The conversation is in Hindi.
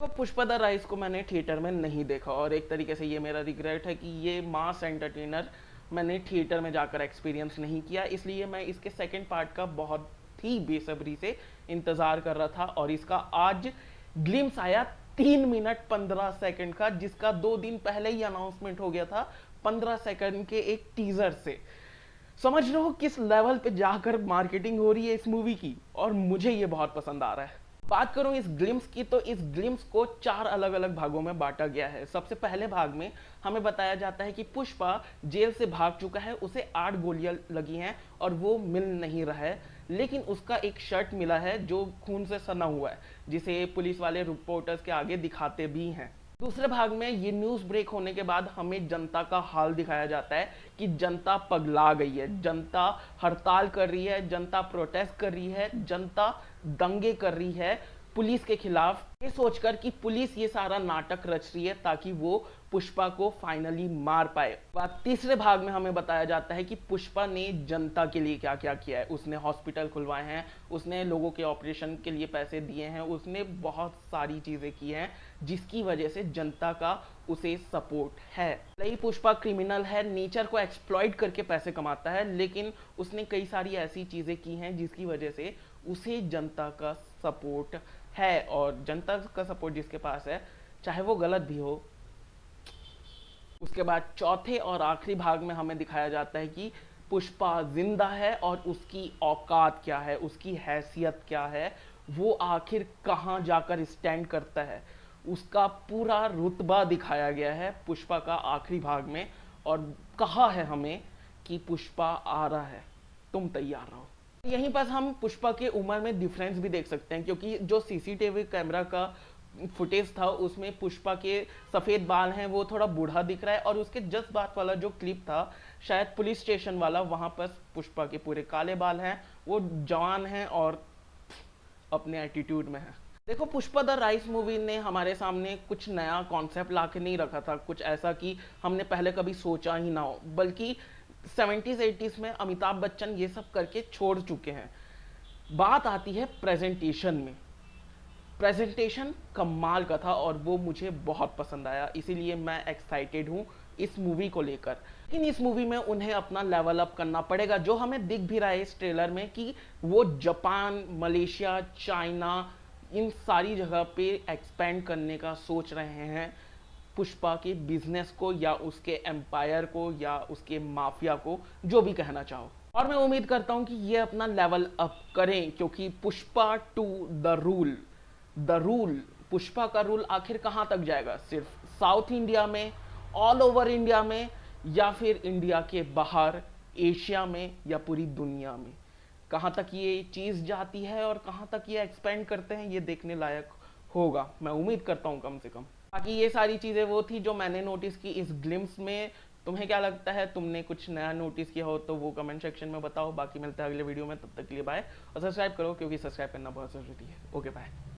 तो पुष्पा द राइज को मैंने थिएटर में नहीं देखा और एक तरीके से ये मेरा रिग्रेट है कि ये मास एंटरटेनर मैंने थिएटर में जाकर एक्सपीरियंस नहीं किया, इसलिए मैं इसके सेकंड पार्ट का बहुत ही बेसब्री से इंतज़ार कर रहा था। और इसका आज ग्लिम्स आया 3 मिनट 15 सेकंड का, जिसका 2 दिन पहले ही अनाउंसमेंट हो गया था 15 सेकंड के एक टीजर से। समझ रहे हो किस लेवल पे जाकर मार्केटिंग हो रही है इस मूवी की, और मुझे ये बहुत पसंद आ रहा है। बात करूं इस ग्लिम्स की, तो इस ग्लिम्स को 4 अलग अलग भागों में बांटा गया है। सबसे पहले भाग में हमें बताया जाता है कि पुष्पा जेल से भाग चुका है, उसे 8 गोलियां लगी हैं और वो मिल नहीं रहा है, लेकिन उसका एक शर्ट मिला है जो खून से सना हुआ है, जिसे पुलिस वाले रिपोर्टर्स के आगे दिखाते भी हैं। दूसरे भाग में ये न्यूज़ ब्रेक होने के बाद हमें जनता का हाल दिखाया जाता है कि जनता पगला गई है, जनता हड़ताल कर रही है, जनता प्रोटेस्ट कर रही है, जनता दंगे कर रही है पुलिस के खिलाफ, ये सोचकर कि पुलिस ये सारा नाटक रच रही है ताकि वो पुष्पा को फाइनली मार पाए। तीसरे भाग में हमें बताया जाता है कि पुष्पा ने जनता के लिए क्या क्या किया है। उसने हॉस्पिटल खुलवाए हैं, उसने लोगों के ऑपरेशन के लिए पैसे दिए हैं, उसने बहुत सारी चीज़ें की हैं जिसकी वजह से जनता का उसे सपोर्ट है। भले ही पुष्पा क्रिमिनल है, नेचर को एक्सप्लॉइट करके पैसे कमाता है, लेकिन उसने कई सारी ऐसी चीज़ें की हैं जिसकी वजह से उसे जनता का सपोर्ट है। और जनता का सपोर्ट जिसके पास है, चाहे वो गलत भी हो। उसके बाद चौथे और आखिरी भाग में हमें दिखाया जाता है कि पुष्पा जिंदा है और उसकी औकात क्या है, उसकी हैसियत क्या है, वो आखिर कहाँ जाकर स्टैंड करता है। उसका पूरा रुतबा दिखाया गया है पुष्पा का आखिरी भाग में, और कहा है हमें कि पुष्पा आ रहा है, तुम तैयार रहो। यहीं पर हम पुष्पा के उम्र में डिफरेंस भी देख सकते हैं, क्योंकि जो सीसीटीवी कैमरा का फुटेज था उसमें पुष्पा के सफ़ेद बाल हैं, वो थोड़ा बूढ़ा दिख रहा है, और उसके जस्ट बाद वाला जो क्लिप था शायद पुलिस स्टेशन वाला, वहाँ पर पुष्पा के पूरे काले बाल हैं, वो जवान हैं और अपने एटीट्यूड में है। देखो, पुष्पा द राइस मूवी ने हमारे सामने कुछ नया कॉन्सेप्ट ला के नहीं रखा था, कुछ ऐसा कि हमने पहले कभी सोचा ही ना हो, बल्कि 70s 80s में अमिताभ बच्चन ये सब करके छोड़ चुके हैं। बात आती है प्रेजेंटेशन में। प्रेजेंटेशन कमाल का था और वो मुझे बहुत पसंद आया, इसीलिए मैं एक्साइटेड हूँ इस मूवी को लेकर। लेकिन इस मूवी में उन्हें अपना लेवल अप करना पड़ेगा, जो हमें दिख भी रहा है इस ट्रेलर में कि वो जापान, मलेशिया, चाइना, इन सारी जगह पे एक्सपेंड करने का सोच रहे हैं पुष्पा के बिजनेस को, या उसके एम्पायर को, या उसके माफिया को, जो भी कहना चाहो। और मैं उम्मीद करता हूँ कि ये अपना लेवल अप करें, क्योंकि पुष्पा 2 द रूल, पुष्पा का रूल आखिर कहाँ तक जाएगा? सिर्फ साउथ इंडिया में, ऑल ओवर इंडिया में, या फिर इंडिया के बाहर, एशिया में, या पूरी दुनिया में? कहाँ तक ये चीज़ जाती है और कहाँ तक ये एक्सपेंड करते हैं, ये देखने लायक होगा, मैं उम्मीद करता हूँ कम से कम। बाकी ये सारी चीज़ें वो थी जो मैंने नोटिस की इस ग्लिम्स में। तुम्हें क्या लगता है? तुमने कुछ नया नोटिस किया हो तो वो कमेंट सेक्शन में बताओ। बाकी मिलते हैं अगले वीडियो में, तब तक के लिए बाय, और सब्सक्राइब करो क्योंकि सब्सक्राइब करना बहुत ज़रूरी है। Okay, bye.